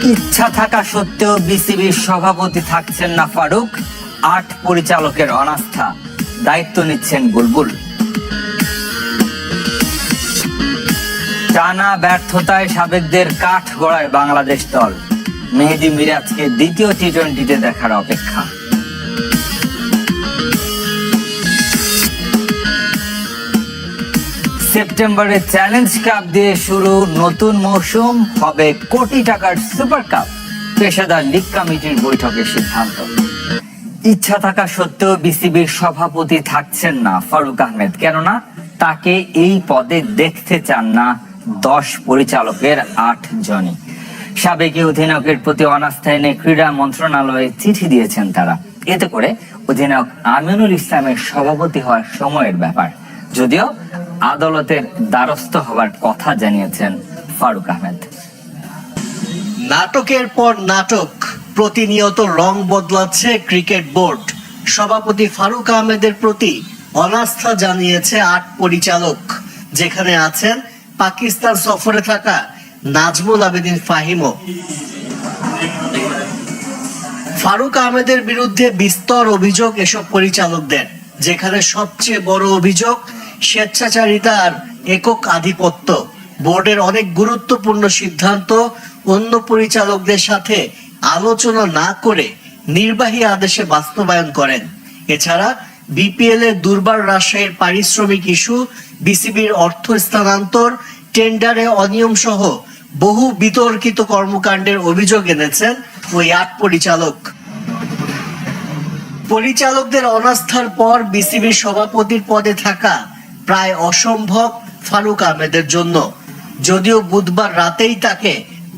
ইচ্ছা থাকা সত্ত্বেও বিসিবির সভাপতি থাকছেন না ফারুক, ৮ পরিচালকের অনাস্থা, দায়িত্ব নিচ্ছেন বুলবুল। টানা ব্যর্থতায় সাবেকদের কাঠ গড়ায় বাংলাদেশ দল, মেহেদী মিরাজকে দ্বিতীয় টি-20-তে দেখার অপেক্ষা। সেপ্টেম্বরে চ্যালেঞ্জ কাপ দিয়ে শুরু নতুন মৌসুম, হবে কোটি টাকার সুপার কাপ, পেশাদার লীগ কমিটির বৈঠকের সিদ্ধান্ত। ইচ্ছা থাকা সত্ত্বেও বিসিবির সভাপতি থাকছেন না ফারুক আহমেদ, কেননা তাকে এই পদে দেখতে চান না 10 পরিচালকের 8 জনই। সাবেক অধিনায়কের প্রতি অনাস্থা এনে ক্রীড়া মন্ত্রণালয়ে চিঠি দিয়েছেন তারা। এতে করে অধিনায়ক আমিনুল ইসলামের সভাপতি হওয়ার সময়ের ব্যাপার, যদিও আদালতের দ্বারস্থ হওয়ার কথা জানিয়েছেন ফারুক আহমেদ। নাটকের পর নাটক, প্রতিনিয়ত রং বদলাচ্ছে ক্রিকেট বোর্ড। সভাপতি ফারুক আহমেদের প্রতি অনাস্থা জানিয়েছে 8 পরিচালক, যেখানে আছেন পাকিস্তান সফরে থাকা নাজমুল আবেদিন ফাহিমও। ফারুক আহমেদের বিরুদ্ধে বিস্তর অভিযোগ এসব পরিচালকদের, যেখানে সবচেয়ে বড় অভিযোগ স্বেচ্ছাচারিতা আর একক আধিপত্য। বোর্ডের অনেক গুরুত্বপূর্ণ সিদ্ধান্ত অন্য পরিচালকদের সাথে আলোচনা না করে নির্বাহী আদেশে বাস্তবায়ন করেন। এছাড়া বিপিএল এর দুর্বার রাজশাহীর পারিশ্রমিক ইস্যু, বিসিবির অর্থ স্থানান্তর, টেন্ডারে অনিয়ম সহ বহু বিতর্কিত কর্মকাণ্ডের অভিযোগ এনেছেন ওই 8 পরিচালক। পরিচালকদের অনাস্থার পর বিসিবির সভাপতির পদে থাকা প্রায় অসম্ভব ফারুক আহমেদের জন্য। যদিও বুধবার রাতেই তাকে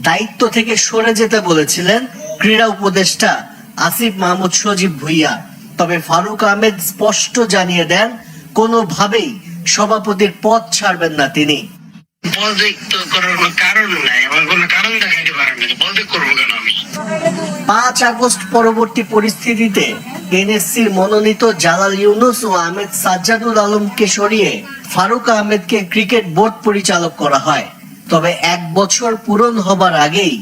দায়িত্ব থেকে সরে যেতে বলেছিলেন ক্রীড়া উপদেষ্টা আসিফ মাহমুদ সজীব ভুইয়া, তবে ফারুক আহমেদ স্পষ্ট জানিয়ে দেন কোনোভাবেই সভাপতির পদ ছাড়বেন না তিনি। পদত্যাগ করার কোনো কারণ নাই, আমার কোনো কারণ দেখাইতে পারেন না, পদত্যাগ করবো কেন আমি? 5 আগস্ট পরবর্তী পরিস্থিতিতে এনএসসির মনোনীত জালাল ইউনুস ও আহমেদ সাজ্জাদুল আলমকে সরিয়ে ফারুক আহমেদকে ক্রিকেট বোর্ড পরিচালক করা হয়। তবে 1 বছর পূরণ হবার আগেই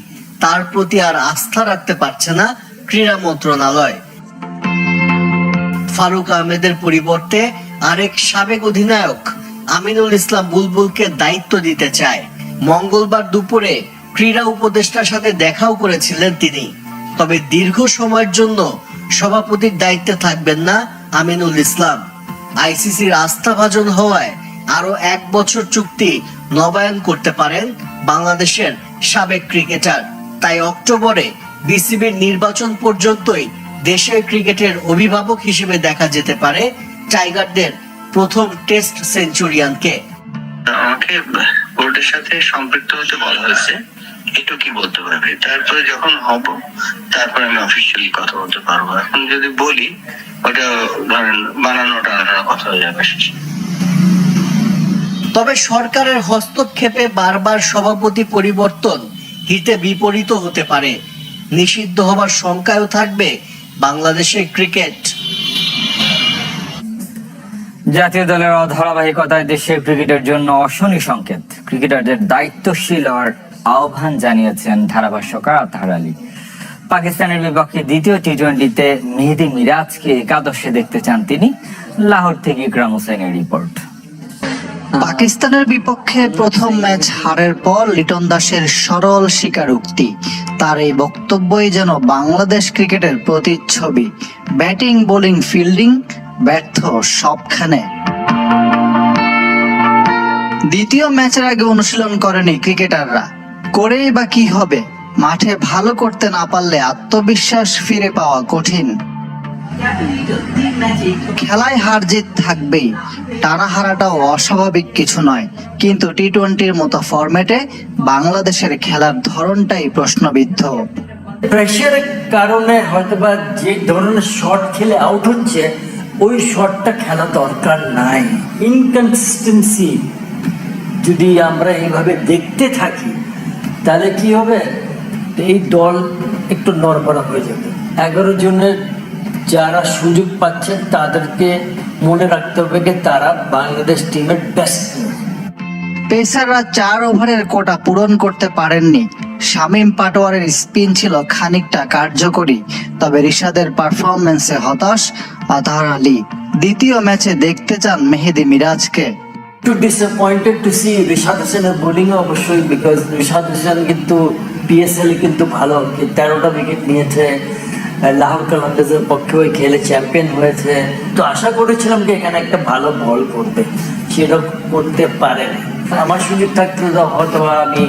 তার প্রতি আর আস্থা রাখতে পারছে না ক্রীড়া মন্ত্রণালয়। ফারুক আহমেদের পরিবর্তে আরেক সাবেক অধিনায়ক আমিনুল ইসলাম বুলবুলকে দায়িত্ব দিতে চায়। মঙ্গলবার দুপুরে ক্রীড়া উপদেষ্টার সাথে দেখাও করেছিলেন তিনি। তবে দীর্ঘ সময়ের জন্য সভাপতির দায়িত্বে থাকবেন না আমিনুল ইসলাম। আইসিসির আস্থাভাজন হওয়ায় আরো 1 বছর চুক্তি নবায়ন করতে পারেন বাংলাদেশের সাবেক ক্রিকেটার। তাই অক্টোবরে বিসিবির নির্বাচন পর্যন্তই দেশের ক্রিকেটের অভিভাবক হিসেবে দেখা যেতে পারে টাইগারদের প্রথম টেস্ট সেঞ্চুরিয়ানকে। আমাকে বোর্ডের সাথে সম্পৃক্ত হতে বলা হয়েছে, একটু কি বলতে পারবে, তারপরে যখন হব তারপরে আমি অফিসিয়ালি কথা বলতে পারবো। এখন যদি বলি ওটা ধরেন বানানোটা কথা হয়ে যাবে। তবে সরকারের হস্তক্ষেপে বারবার সভাপতি পরিবর্তন হিতে বিপরীত হতে পারে। নিষিদ্ধ হবার শঙ্কাও থাকবে বাংলাদেশের ক্রিকেট। জাতীয় দলের অধারাবাহিকতায় দেশের ক্রিকেটের জন্য অশনি সংকেত। ক্রিকেটারদের দায়িত্বশীল হওয়ার আহ্বান জানিয়েছেন ধারাভাষ্যকার আতহার আলী। পাকিস্তানের বিপক্ষে দ্বিতীয় টি-20-তে মেহেদী মিরাজকে একাদশে দেখতে চান তিনি। লাহোর থেকে ইকরাম হোসেনের রিপোর্ট। পাকিস্তানের বিপক্ষে প্রথম ম্যাচ হারের পর লিটন দাসের সরল স্বীকারোক্তি, তার এই বক্তব্যই যেন বাংলাদেশ ক্রিকেটের প্রতিচ্ছবি। ব্যাটিং, বোলিং, ফিল্ডিং ব্যর্থ সবখানে। দ্বিতীয় ম্যাচের আগে অনুশীলন করেনি ক্রিকেটাররা, করেই বা কি হবে? মাঠে ভালো করতে না পারলে আত্মবিশ্বাস ফিরে পাওয়া কঠিন। খেলায় হার জিত থাকবেই, টানা হারাটাও অস্বাভাবিক কিছু নয়, কিন্তু টি-20-র মতো ফরম্যাটে বাংলাদেশের খেলার ধরনটাই প্রশ্নবিদ্ধ। প্রেশারের কারণে হয়তোবা যে ধরনের শট খেলে আউট হচ্ছে, ওই শটটা খেলা দরকার নাই। ইনকনসিস্টেন্সি যদি আমরা এইভাবে দেখতে থাকি তাহলে কি হবে, এই দল একটু নড়বড়া হয়ে যাবে। 11 জনের যারা সুযোগ পাচ্ছেন তাদেরকে মনে রাখতে হবে যে তারা বাংলাদেশ টিমের বেস্ট। পেসাররা 4 ওভারের কোটা পূরণ করতে পারেননি, শামীম পাটোয়ারের স্পিন ছিল খানিকটা কার্যকরী, তবে রিশাদের পারফরম্যান্সে হতাশ আতহার আলী। দ্বিতীয় ম্যাচে দেখতে চান মেহেদী মিরাজকে। একটু ডিসঅ্যাপয়েন্টেড টু সি রিশাদ হোসেনের বোলিং অবশ্যই, বিকজ রিশাদ হোসেন কিন্তু পিএসএল কিন্তু ভালো, 13টা উইকেট নিয়েছে, লাহোর কালান্দার্সের পক্ষেও খেলে চ্যাম্পিয়ন হয়েছে। তো আশা করেছিলাম যে এখানে একটা ভালো বল করবে, সেটা করতে পারেনি। আমার সুযোগ থাকতে হয়তো আমি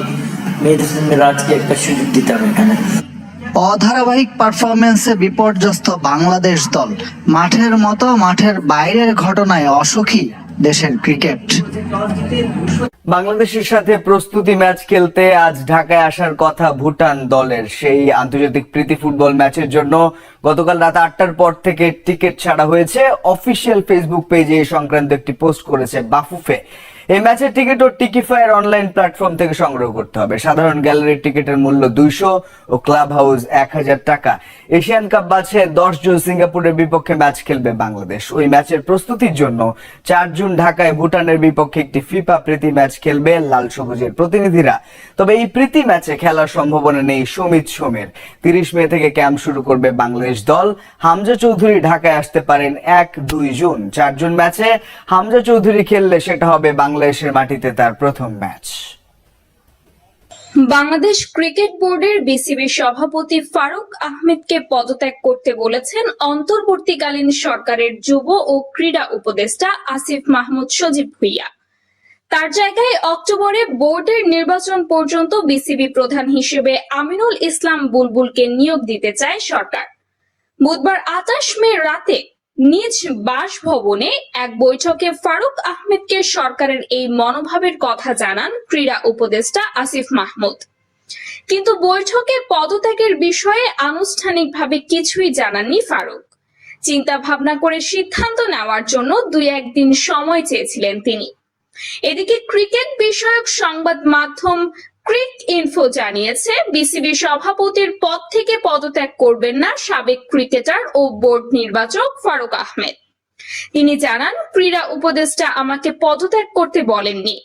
মেহেদী হাসান মিরাজকে একটা সুযোগ দিতাম এখানে। অধারাবাহিক পারফরম্যান্সে বিপর্যস্ত বাংলাদেশ দল। মাঠের মতো মাঠের বাইরের ঘটনায় অসুখী দেশের ক্রিকেট। বাংলাদেশের সাথে প্রস্তুতি ম্যাচ খেলতে আজ ঢাকায় আসার কথা ভুটান দলের। সেই আন্তর্জাতিক প্রীতি ফুটবল ম্যাচের জন্য গতকাল রাত 8টার পর থেকে টিকিট ছাড়া হয়েছে। অফিসিয়াল ফেসবুক পেজে এই সংক্রান্ত একটি পোস্ট করেছে বাফুফে। এই ম্যাচের টিকিট ও টিকিফায়ার অনলাইন প্ল্যাটফর্ম থেকে সংগ্রহ করতে হবে। সাধারণ গ্যালারির টিকিটের মূল্য 200 ও ক্লাব হাউস 1000 টাকা। এশিয়ান কাপ বাছাই 10 জুন সিঙ্গাপুরের বিপক্ষে ম্যাচ খেলবে বাংলাদেশ। ওই ম্যাচের প্রস্তুতির জন্য 4 জুন ঢাকায় ভুটানের বিপক্ষে একটি ফিফা প্রীতি ম্যাচ খেলবে লাল সবুজের প্রতিনিধিরা। তবে এই প্রীতি ম্যাচে খেলার সম্ভাবনা নেই সমিত সোমের। 30 মে থেকে ক্যাম্প শুরু করবে বাংলাদেশ দল। হামজা চৌধুরী ঢাকায় আসতে পারেন 1-2 জুন। 4 জুন ম্যাচে হামজা চৌধুরী খেললে সেটা হবে বাংলাদেশের মাটিতে তার প্রথম ম্যাচ। বাংলাদেশ ক্রিকেট বোর্ডের বিসিবি সভাপতি ফারুক আহমেদকে পদত্যাগ করতে বলেছেন অন্তর্বর্তীকালীন সরকারের যুব ও ক্রীড়া উপদেষ্টা আসিফ মাহমুদ সজীব ভুঁইয়া। তার জায়গায় অক্টোবরে বোর্ডের নির্বাচন পর্যন্ত বিসিবি প্রধান হিসেবে আমিনুল ইসলাম বুলবুলকে নিয়োগ দিতে চায় সরকার। বুধবার 28 মে রাতে নিজ বাসভবনে এক বৈঠকে ফারুক আহমেদকে সরকারের এই মনোভাবের কথা জানান ক্রীড়া উপদেষ্টা আসিফ মাহমুদ। কিন্তু বৈঠকে পদত্যাগের বিষয়ে আনুষ্ঠানিকভাবে কিছুই জানাননি ফারুক। চিন্তা ভাবনা করে সিদ্ধান্ত নেওয়ার জন্য 2-1 দিন সময় চেয়েছিলেন তিনি। এদিকে ক্রিকেট বিষয়ক সংবাদ মাধ্যম ক্রিক ইনফো জানিয়েছে, বিসিবি সভাপতির পদ থেকে পদত্যাগ করবেন না সাবেক ক্রিকেটার ও বোর্ড নির্বাচক ফারুক আহমেদ। তিনি জানান, ক্রীড়া উপদেষ্টা আমাকে পদত্যাগ করতে বলেননি,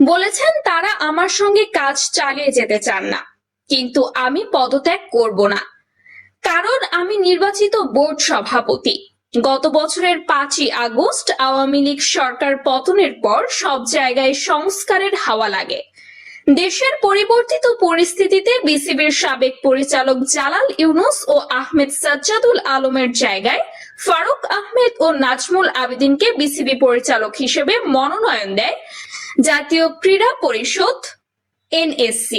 বলেছেন তারা আমার সঙ্গে কাজ চালিয়ে যেতে চান না, কিন্তু আমি পদত্যাগ করব না, কারণ আমি নির্বাচিত বোর্ড সভাপতি। গত বছরের 5ই আগস্ট আওয়ামী লীগ সরকার পতনের পর সব জায়গায় সংস্কারের হাওয়া লাগে। দেশের পরিবর্তিত পরিস্থিতিতে বিসিবির সাবেক পরিচালক জালাল ইউনুস ও আহমেদ সাজ্জাদুল আলমের জায়গায় ফারুক আহমেদ ও নাজমুল আবেদিনকে বিসিবি পরিচালক হিসেবে মনোনয়ন দেয় জাতীয় ক্রীড়া পরিষদ NSC।